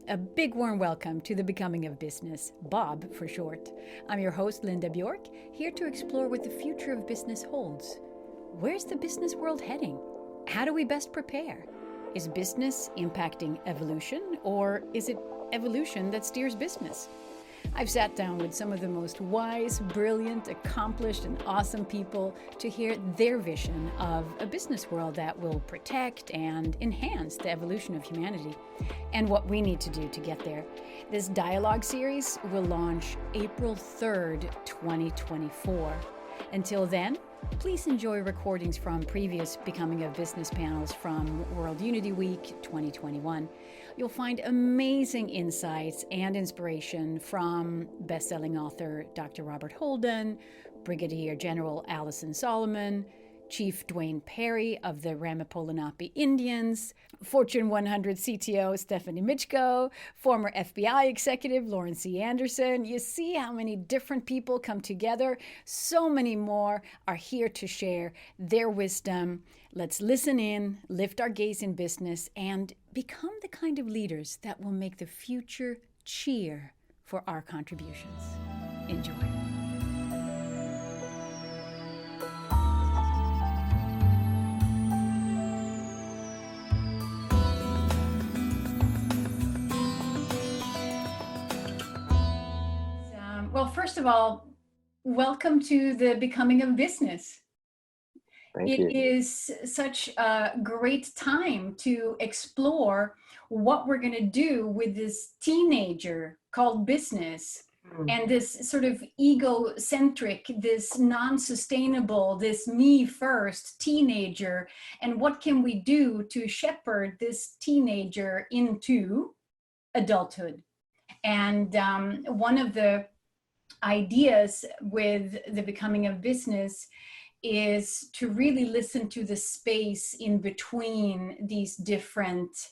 A big warm welcome to the Becoming of Business, Bob for short. I'm your host, Linda Bjork, here to explore what the future of business holds. Where's the business world heading? How do we best prepare? Is business impacting evolution, or is it evolution that steers business? I've sat down with some of the most wise, brilliant, accomplished, and awesome people to hear their vision of a business world that will protect and enhance the evolution of humanity and what we need to do to get there. This dialogue series will launch April 3rd, 2024. Until then, please enjoy recordings from previous Becoming of Business panels from World Unity Week 2021. You'll find amazing insights and inspiration from best-selling author Dr. Robert Holden, Brigadiere General Allyson Solomon, Chief Dwayne Perry of the Ramapo-Lenape Indians, Fortune 100 CTO Stephanie Michko, former FBI executive Lauren C. Anderson. You see how many different people come together. So many more are here to share their wisdom. Let's listen in, lift our gaze in business, and become the kind of leaders that will make the future cheer for our contributions. Enjoy. Well, first of all, welcome to the Becoming of Business. Thank It you. is such a great time to explore what we're going to do with this teenager called business and this sort of egocentric, this non-sustainable, this me first teenager, and what can we do to shepherd this teenager into adulthood. And one of the ideas with the Becoming of Business is to really listen to the space in between these different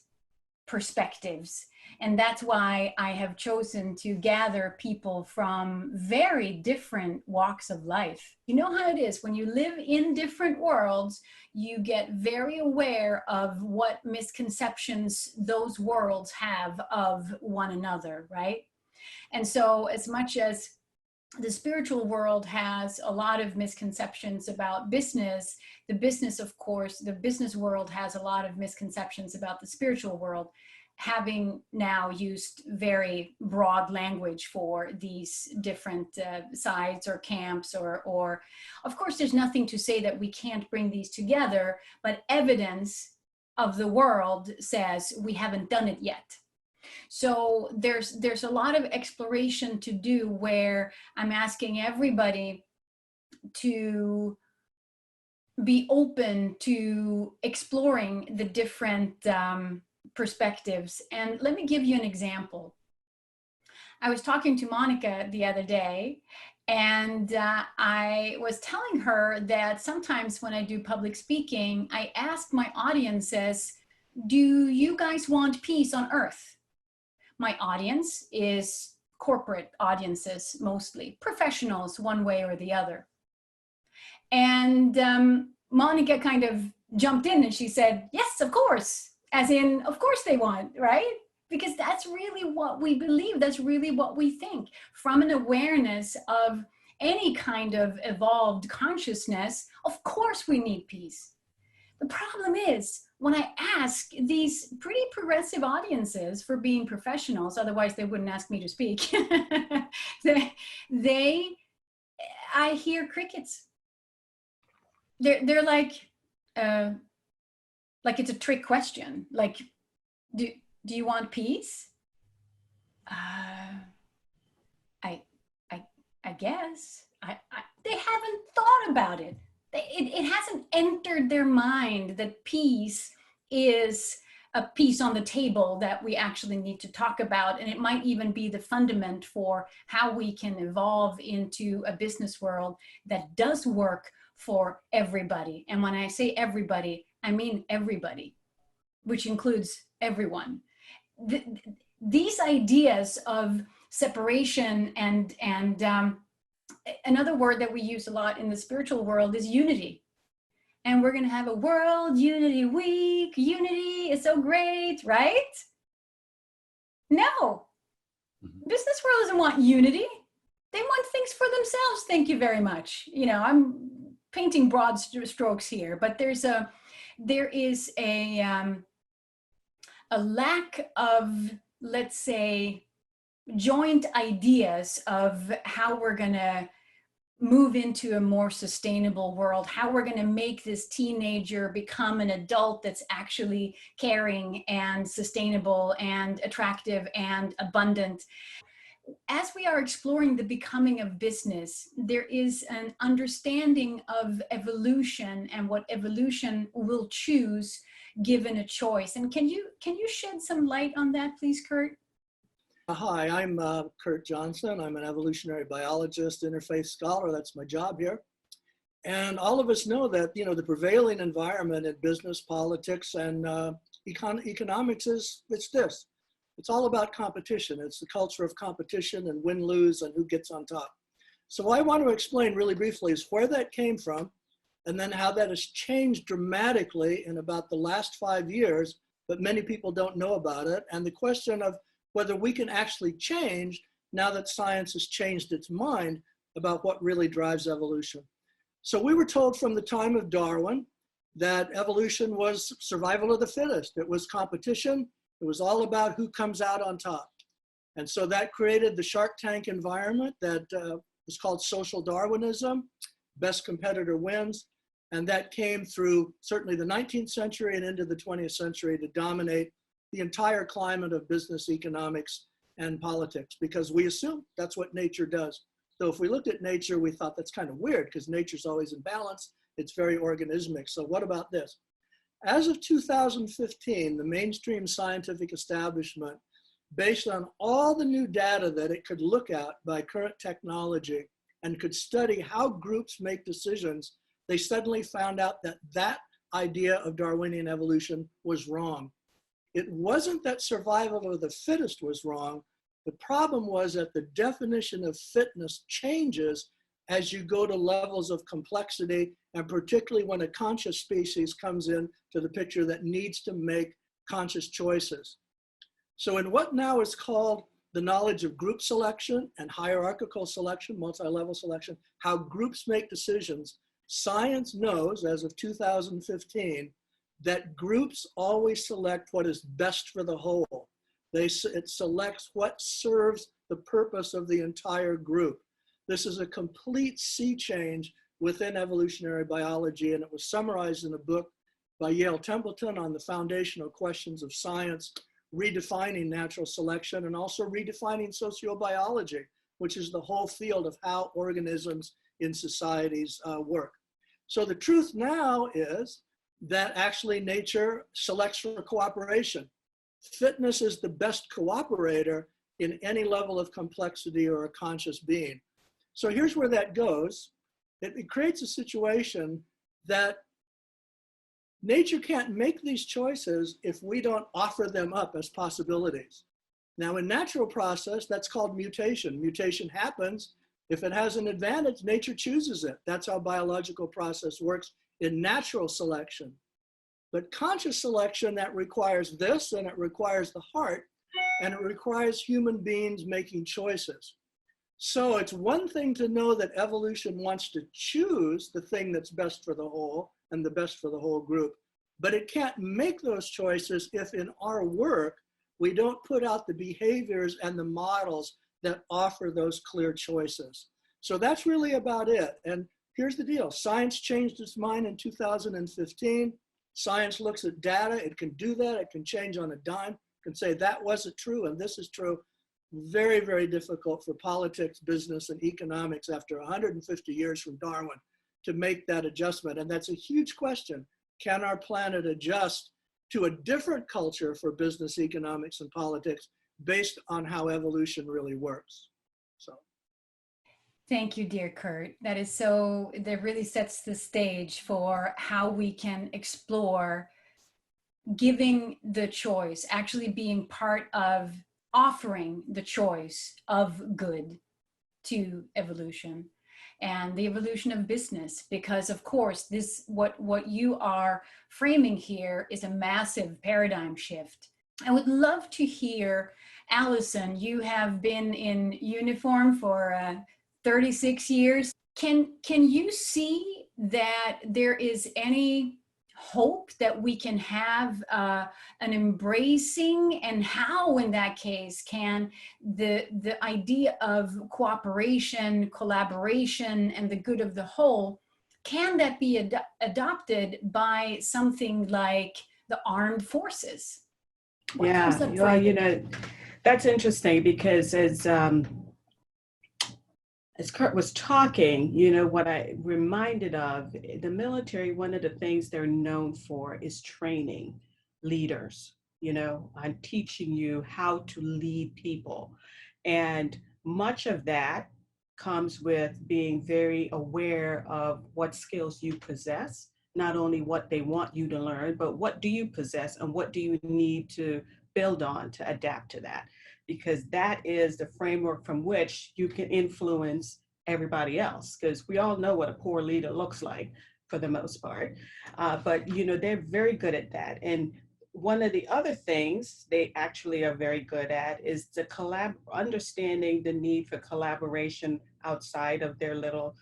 perspectives. And that's why I have chosen to gather people from very different walks of life. You know how it is when you live in different worlds, you get very aware of what misconceptions those worlds have of one another, right? And so as much as the spiritual world has a lot of misconceptions about business, the business world has a lot of misconceptions about the spiritual world, having now used very broad language for these different sides or camps, or of course there's nothing to say that we can't bring these together, but evidence of the world says we haven't done it yet. So there's a lot of exploration to do where I'm asking everybody to be open to exploring the different perspectives. And let me give you an example. I was talking to Monica the other day, and I was telling her that sometimes when I do public speaking, I ask my audiences, do you guys want peace on earth? My audience is corporate audiences, mostly professionals, one way or the other. And Monica kind of jumped in and she said, yes, of course, as in, of course they want, right? Because that's really what we believe. That's really what we think. From an awareness of any kind of evolved consciousness, of course we need peace. The problem is, when I ask these pretty progressive audiences for being professionals, otherwise they wouldn't ask me to speak, I hear crickets. They're like it's a trick question. Like, do you want peace? I guess. They haven't thought about it. It hasn't entered their mind that peace is a piece on the table that we actually need to talk about. And it might even be the fundament for how we can evolve into a business world that does work for everybody. And when I say everybody, I mean everybody, which includes everyone. These ideas of separation and another word that we use a lot in the spiritual world is unity. And we're going to have a World Unity Week. Unity is so great, right? No, business world doesn't want unity. They want things for themselves. Thank you very much. You know, I'm painting broad strokes here, but there is a lack of, let's say, joint ideas of how we're going to move into a more sustainable world, how we're going to make this teenager become an adult that's actually caring and sustainable and attractive and abundant. As we are exploring the becoming of business, there is an understanding of evolution and what evolution will choose given a choice. And can you shed some light on that, please, Kurt? Hi, I'm Kurt Johnson. I'm an evolutionary biologist, interfaith scholar. That's my job here. And all of us know that, you know, the prevailing environment in business, politics, and economics it's this. It's all about competition. It's the culture of competition and win-lose and who gets on top. So what I want to explain really briefly is where that came from and then how that has changed dramatically in about the last 5 years, but many people don't know about it. And the question of whether we can actually change now that science has changed its mind about what really drives evolution. So we were told from the time of Darwin that evolution was survival of the fittest. It was competition. It was all about who comes out on top. And so that created the Shark Tank environment that was called social Darwinism, best competitor wins. And that came through certainly the 19th century and into the 20th century to dominate the entire climate of business, economics, and politics, because we assume that's what nature does. So if we looked at nature, we thought that's kind of weird because nature's always in balance. It's very organismic. So what about this? As of 2015, the mainstream scientific establishment, based on all the new data that it could look at by current technology and could study how groups make decisions, they suddenly found out that that idea of Darwinian evolution was wrong. It wasn't that survival of the fittest was wrong. The problem was that the definition of fitness changes as you go to levels of complexity, and particularly when a conscious species comes in to the picture that needs to make conscious choices. So in what now is called the knowledge of group selection and hierarchical selection, multi-level selection, how groups make decisions, science knows as of 2015 that groups always select what is best for the whole. It selects what serves the purpose of the entire group. This is a complete sea change within evolutionary biology, and it was summarized in a book by Yale Templeton on the foundational questions of science, redefining natural selection and also redefining sociobiology, which is the whole field of how organisms in societies work. So the truth now is that actually nature selects for cooperation. Fitness is the best cooperator in any level of complexity or a conscious being. So here's where that goes. It creates a situation that nature can't make these choices if we don't offer them up as possibilities. Now in natural process, that's called mutation. Mutation happens. If it has an advantage, nature chooses it. That's how biological process works in natural selection. But conscious selection, that requires this, and it requires the heart, and it requires human beings making choices. So it's one thing to know that evolution wants to choose the thing that's best for the whole and the best for the whole group, but it can't make those choices if in our work, we don't put out the behaviors and the models that offer those clear choices. So that's really about it. And here's the deal. Science changed its mind in 2015. Science looks at data. It can do that. It can change on a dime. It can say that wasn't true and this is true. Very, very difficult for politics, business, and economics after 150 years from Darwin to make that adjustment. And that's a huge question. Can our planet adjust to a different culture for business, economics, and politics based on how evolution really works? So. Thank you, dear Kurt. That really sets the stage for how we can explore giving the choice, actually being part of offering the choice of good to evolution and the evolution of business, because of course what you are framing here is a massive paradigm shift. I would love to hear, Allyson, you have been in uniform for 36 years. Can you see that there is any hope that we can have an embracing, and how in that case can the idea of cooperation, collaboration, and the good of the whole, can that be adopted by something like the armed forces? What comes Yeah, up for well, you? you know, that's interesting because as Kurt was talking, you know, what I reminded of, the military, one of the things they're known for is training leaders. You know, I'm teaching you how to lead people. And much of that comes with being very aware of what skills you possess, not only what they want you to learn, but what do you possess and what do you need to build on to adapt to that, because that is the framework from which you can influence everybody else, because we all know what a poor leader looks like for the most part. But, you know, they're very good at that. And one of the other things they actually are very good at is the understanding the need for collaboration outside of their little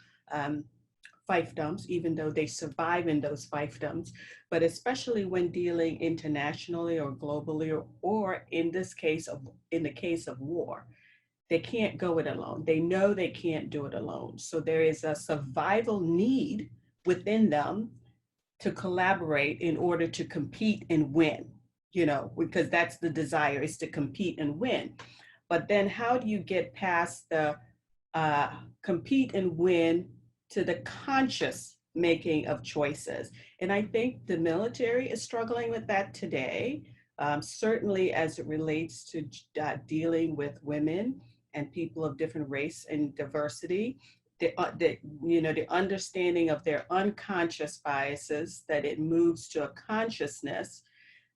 fiefdoms, even though they survive in those fiefdoms, but especially when dealing internationally or globally, or in this case in the case of war, they can't go it alone. They know they can't do it alone. So there is a survival need within them to collaborate in order to compete and win, you know, because that's the desire, is to compete and win. But then how do you get past the compete and win to the conscious making of choices? And I think the military is struggling with that today, certainly as it relates to dealing with women and people of different race and diversity. You know, the understanding of their unconscious biases, that it moves to a consciousness,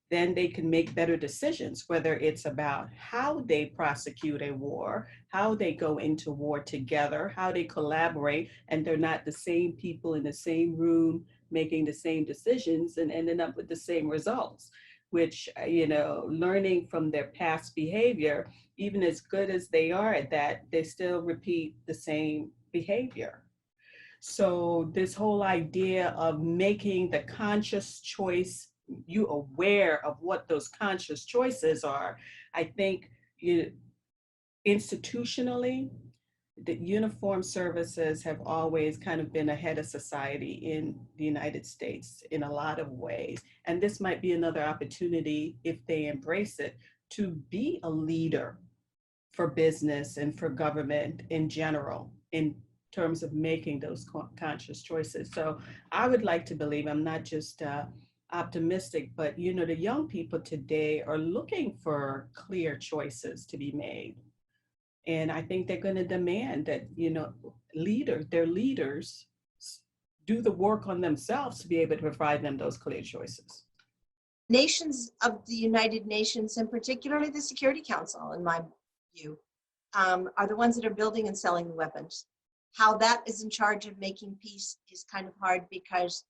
then they can make better decisions, whether it's about how they prosecute a war, how they go into war together, how they collaborate, and they're not the same people in the same room making the same decisions and ending up with the same results, which, you know, learning from their past behavior, even as good as they are at that, they still repeat the same behavior. So this whole idea of making the conscious choice, you aware of what those conscious choices are, I think institutionally, the uniformed services have always kind of been ahead of society in the United States in a lot of ways. And this might be another opportunity, if they embrace it, to be a leader for business and for government in general, in terms of making those conscious choices. So I would like to believe, I'm not just optimistic, but you know, the young people today are looking for clear choices to be made. And I think they're going to demand that, you know, their leaders do the work on themselves to be able to provide them those clear choices. Nations of the United Nations, and particularly the Security Council, in my view, are the ones that are building and selling the weapons. How that is in charge of making peace is kind of hard, because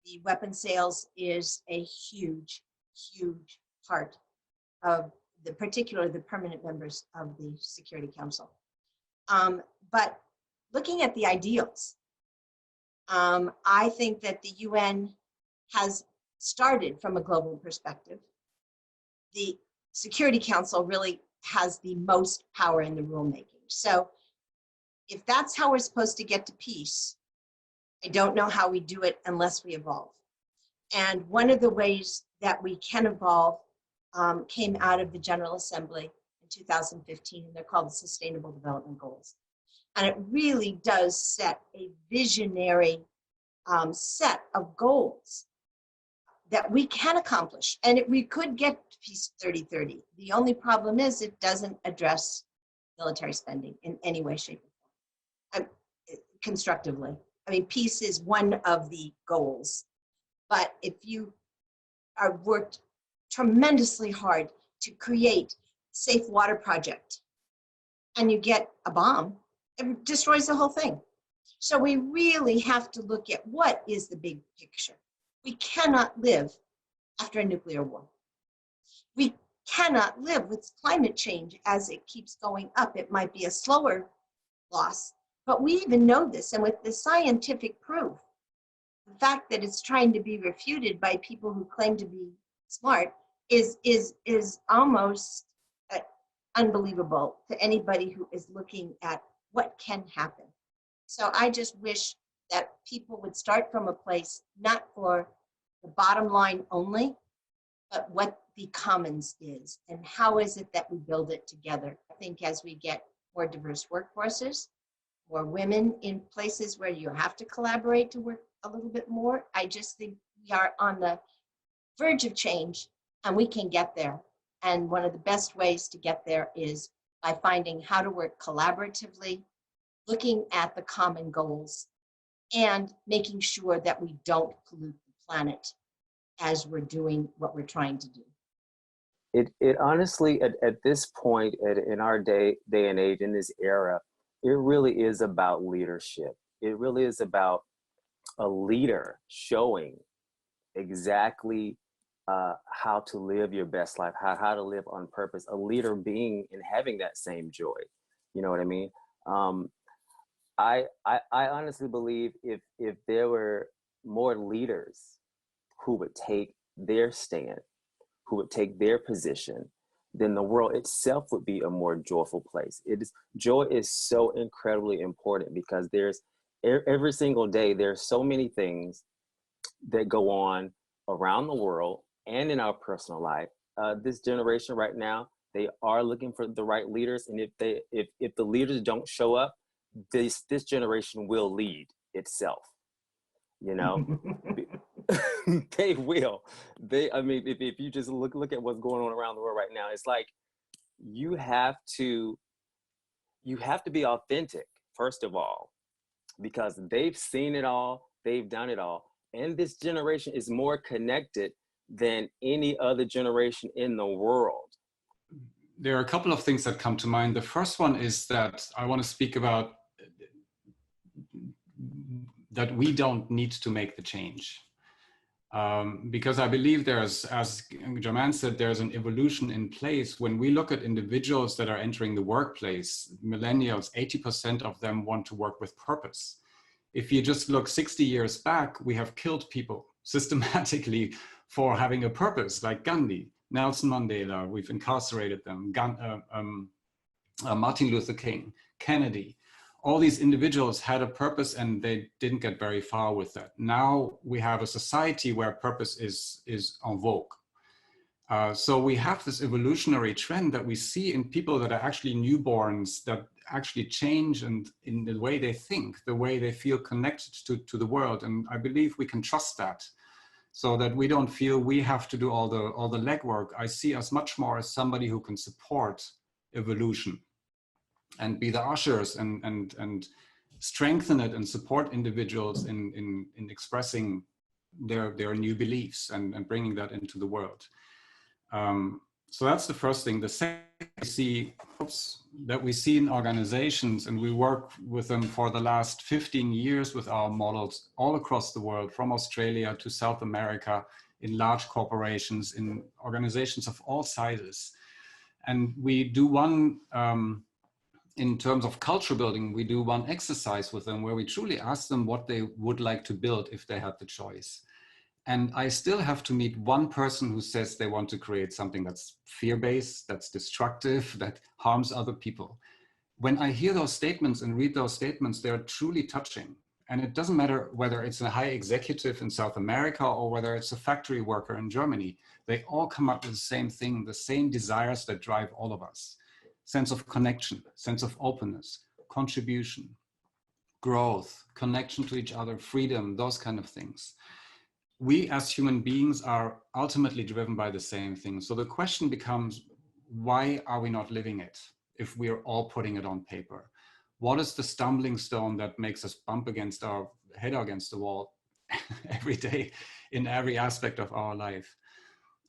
the weapon sales is a huge, huge part of particularly the permanent members of the Security Council. But looking at the ideals, I think that the UN has started from a global perspective. The Security Council really has the most power in the rulemaking. So if that's how we're supposed to get to peace, I don't know how we do it unless we evolve. And one of the ways that we can evolve came out of the General Assembly in 2015, and they're called the Sustainable Development Goals. And it really does set a visionary set of goals that we can accomplish. And we could get to peace 30-30. The only problem is it doesn't address military spending in any way, shape, or form, constructively. I mean, peace is one of the goals. But if you are worked tremendously hard to create safe water project and you get a bomb, it destroys the whole thing. So we really have to look at what is the big picture. We cannot live after a nuclear war. We cannot live with climate change as it keeps going up. It might be a slower loss, but we even know this. And with the scientific proof, the fact that it's trying to be refuted by people who claim to be smart is almost unbelievable to anybody who is looking at what can happen. So I just wish that people would start from a place not for the bottom line only, but what the commons is and how is it that we build it together. I think as we get more diverse workforces, more women in places where you have to collaborate to work a little bit more, I just think we are on the verge of change and we can get there. And one of the best ways to get there is by finding how to work collaboratively, looking at the common goals, and making sure that we don't pollute the planet as we're doing what we're trying to do. It honestly, at this point, in our day and age, in this era, it really is about leadership. It really is about a leader showing exactly how to live your best life, how to live on purpose, a leader being and having that same joy. You know what I mean? I honestly believe if there were more leaders who would take their stand, who would take their position, then the world itself would be a more joyful place. Joy is so incredibly important because there's every single day, there's so many things that go on around the world and in our personal life. This generation right now, they are looking for the right leaders. And if the leaders don't show up, this generation will lead itself, you know? They will. I mean, if you just look at what's going on around the world right now, it's like you have to be authentic, first of all, because they've seen it all, they've done it all. And this generation is more connected than any other generation in the world. There are a couple of things that come to mind. The first one is that I want to speak about that we don't need to make the change. Because I believe there's, as Germaine said, there's an evolution in place. When we look at individuals that are entering the workplace, millennials, 80% of them want to work with purpose. If you just look 60 years back, we have killed people systematically for having a purpose, like Gandhi, Nelson Mandela, we've incarcerated them, Martin Luther King, Kennedy. All these individuals had a purpose and they didn't get very far with that. Now we have a society where purpose is en vogue. So we have this evolutionary trend that we see in people that are actually newborns, that actually change and in the way they think, the way they feel connected to the world. And I believe we can trust that so that we don't feel we have to do all the legwork. I see us much more as somebody who can support evolution and be the ushers and strengthen it and support individuals in expressing their new beliefs and bringing that into the world. So that's the first thing. The second that we see in organizations, and we work with them for the last 15 years with our models all across the world, from Australia to South America, in large corporations, in organizations of all sizes. And we do one, in terms of culture building, we do one exercise with them where we truly ask them what they would like to build if they had the choice. And I still have to meet one person who says they want to create something that's fear-based, that's destructive, that harms other people. When I hear those statements and read those statements, they're truly touching. And it doesn't matter whether it's a high executive in South America or whether it's a factory worker in Germany, they all come up with the same thing, the same desires that drive all of us. Sense of connection, sense of openness, contribution, growth, connection to each other, freedom, those kind of things. We as human beings are ultimately driven by the same thing. So the question becomes, why are we not living it if we're all putting it on paper? What is the stumbling stone that makes us bump against our head against the wall every day in every aspect of our life?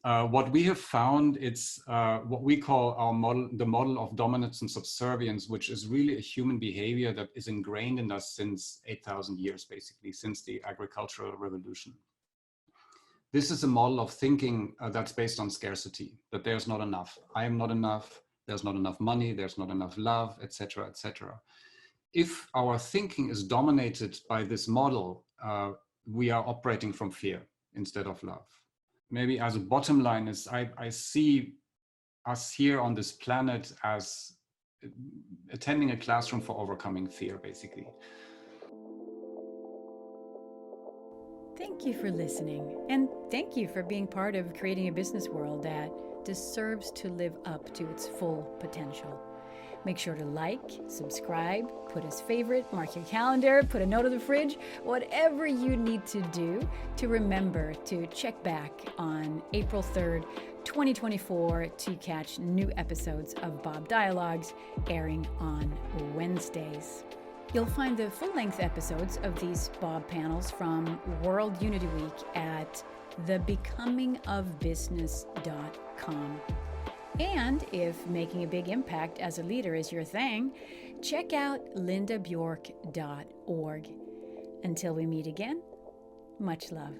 What we have found, it's what we call our model, the model of dominance and subservience, which is really a human behavior that is ingrained in us since 8,000 years, basically, since the agricultural revolution. This is a model of thinking that's based on scarcity, that there's not enough. I am not enough. There's not enough money. There's not enough love, etc., etc. If our thinking is dominated by this model, we are operating from fear instead of love. Maybe as a bottom line is I see us here on this planet as attending a classroom for overcoming fear, basically. Thank you for listening, and thank you for being part of creating a business world that deserves to live up to its full potential. Make sure to like, subscribe, put as favorite, mark your calendar, put a note on the fridge, whatever you need to do to remember to check back on April 3rd, 2024 to catch new episodes of Bob Dialogues airing on Wednesdays. You'll find the full-length episodes of these Bob panels from World Unity Week at thebecomingofbusiness.com. And if making a big impact as a leader is your thing, check out lindabjork.org. Until we meet again, much love.